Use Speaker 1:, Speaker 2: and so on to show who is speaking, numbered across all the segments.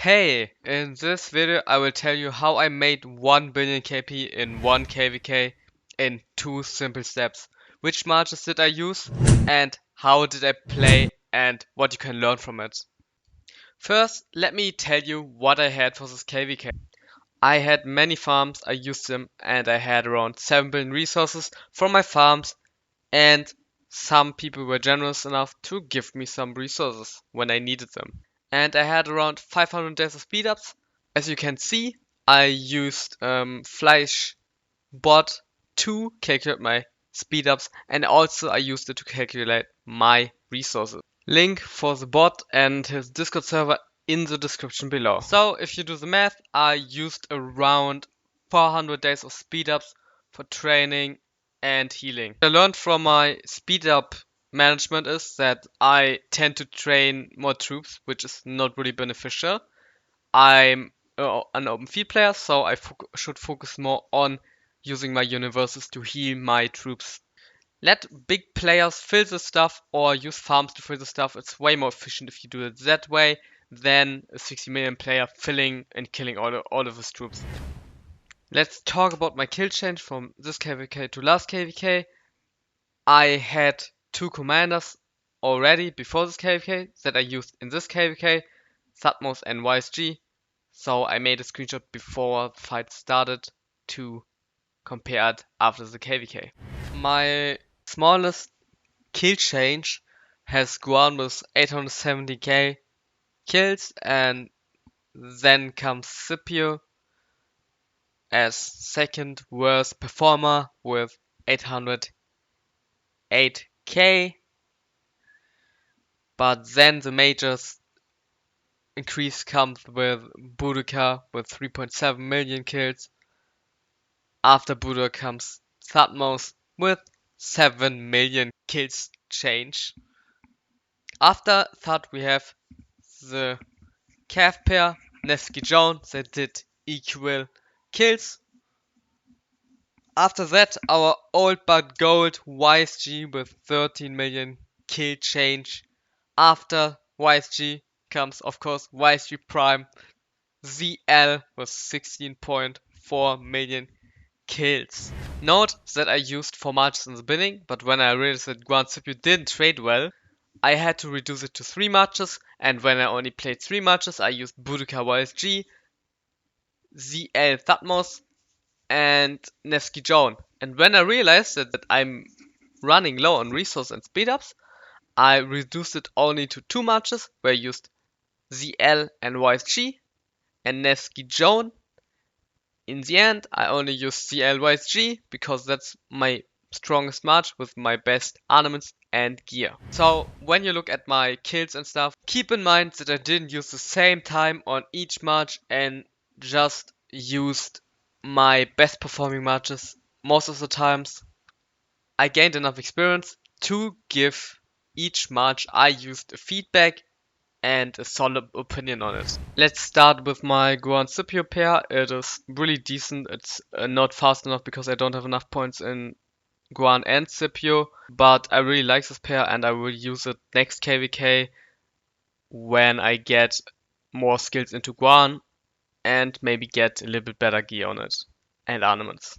Speaker 1: Hey, in this video I will tell you how I made 1 billion KP in 1 KVK in 2 simple steps. Which marches did I use and how did I play and what you can learn from it. First, let me tell you what I had for this KVK. I had many farms, I used them, and I had around 7 billion resources from my farms, and some people were generous enough to give me some resources when I needed them. And I had around 500 days of speedups. As you can see, I used Fleisch bot to calculate my speedups, and also I used it to calculate my resources. Link for the bot and his Discord server in the description below. So if you do the math, I used around 400 days of speedups for training and healing. What I learned from my speed up management is that I tend to train more troops, which is not really beneficial. I'm an open field player, so I should focus more on using my universes to heal my troops. Let big players fill the stuff or use farms to fill the stuff. It's way more efficient if you do it that way than a 60 million player filling and killing all of his troops. Let's talk about my kill change from this KVK to last KVK. I had 2 commanders already before this KVK that I used in this KVK, Thutmose and YSG, so I made a screenshot before the fight started to compare it after the KVK. My smallest kill change has gone with 870k kills, and then comes Scipio as second worst performer with 808k. But then the majors increase comes with Boudica with 3.7 million kills. After Boudica comes Thutmose with 7 million kills change. After Thut we have the calf pair Nevsky Jones that did equal kills. After that, our old but gold YSG with 13 million kill change. After YSG comes, of course, YSG Prime ZL with 16.4 million kills. Note that I used 4 marches in the beginning, but when I realized that Guan Scipio didn't trade well, I had to reduce it to 3 matches, and when I only played 3 matches, I used Boudica YSG, ZL Thutmose, and Nevsky Joan. And when I realized that I'm running low on resource and speedups, I reduced it only to 2 matches where I used ZL and YSG and Nevsky Joan. In the end, I only used ZL YSG because that's my strongest match with my best ornaments and gear. So when you look at my kills and stuff, keep in mind that I didn't use the same time on each match and just used my best performing matches most of the times. I gained enough experience to give each match I used a feedback and a solid opinion on it. Let's start with my Guan Scipio pair. It is really decent. It's not fast enough because I don't have enough points in Guan and Scipio, but I really like this pair and I will use it next KVK when I get more skills into Guan and maybe get a little bit better gear on it and ornaments.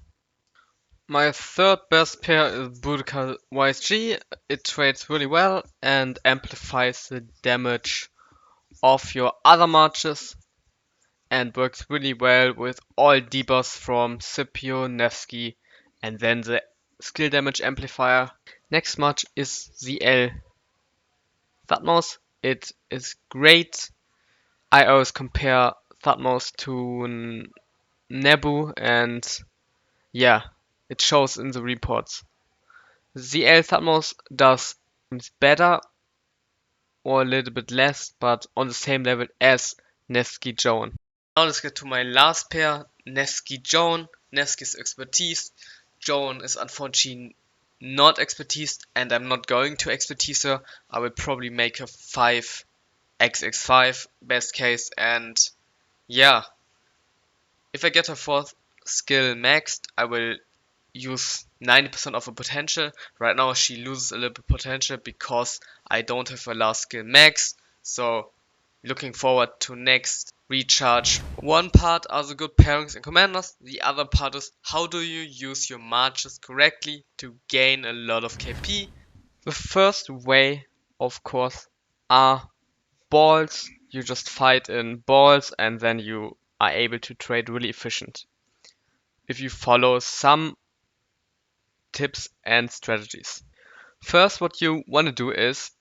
Speaker 1: My third best pair is Boudica YSG. It trades really well and amplifies the damage of your other marches and works really well with all debuffs from Scipio, Nevsky, and then the skill damage amplifier. Next match is ZL Thutmose. It is great. I always compare Thutmose to Nebu, and yeah, it shows in the reports. ZL Thutmose does better or a little bit less, but on the same level as Nevsky Joan. Now let's get to my last pair, Nevsky Joan. Nevsky's expertise. Joan is unfortunately not expertise, and I'm not going to expertise her. I will probably make her 5xx5 best case, and yeah, if I get her 4th skill maxed, I will use 90% of her potential. Right now she loses a little bit potential because I don't have her last skill max, so looking forward to next recharge. One part are the good pairings and commanders, the other part is how do you use your marches correctly to gain a lot of KP. The first way, of course, are balls. You just fight in balls and then you are able to trade really efficient if you follow some tips and strategies. First, what you want to do is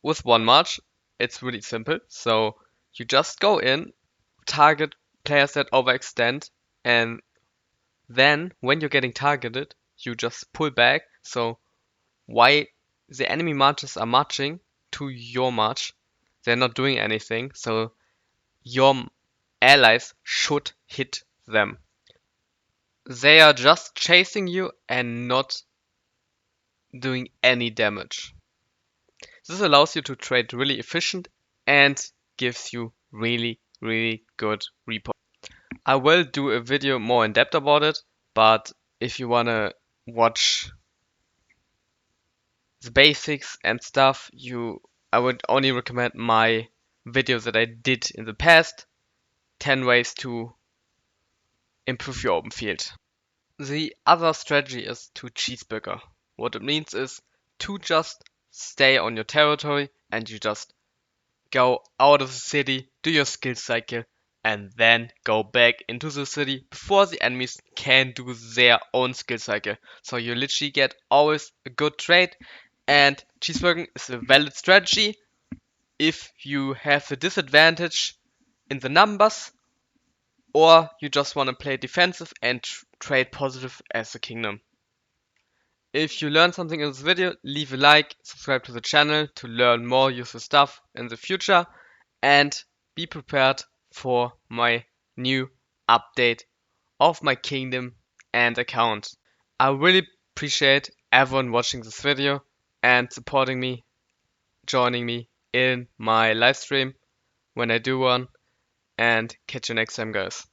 Speaker 1: with one march, it's really simple. So you just go in, target players that overextend, and then when you're getting targeted, you just pull back. So why the enemy marches are marching to your march, they're not doing anything. So your allies should hit them. They are just chasing you and not doing any damage. This allows you to trade really efficient and gives you really good report. I will do a video more in depth about it, but if you wanna watch the basics and stuff, I would only recommend my videos that I did in the past, 10 ways to improve your open field. The other strategy is to cheeseburger. What it means is to just stay on your territory and you just go out of the city, do your skill cycle, and then go back into the city before the enemies can do their own skill cycle. So you literally get always a good trade, and cheeseburging is a valid strategy if you have a disadvantage in the numbers or you just want to play defensive and trade positive as a kingdom. If you learned something in this video, leave a like, subscribe to the channel to learn more useful stuff in the future, and be prepared for my new update of my kingdom and account. I really appreciate everyone watching this video and supporting me, joining me in my live stream when I do one, and catch you next time, guys.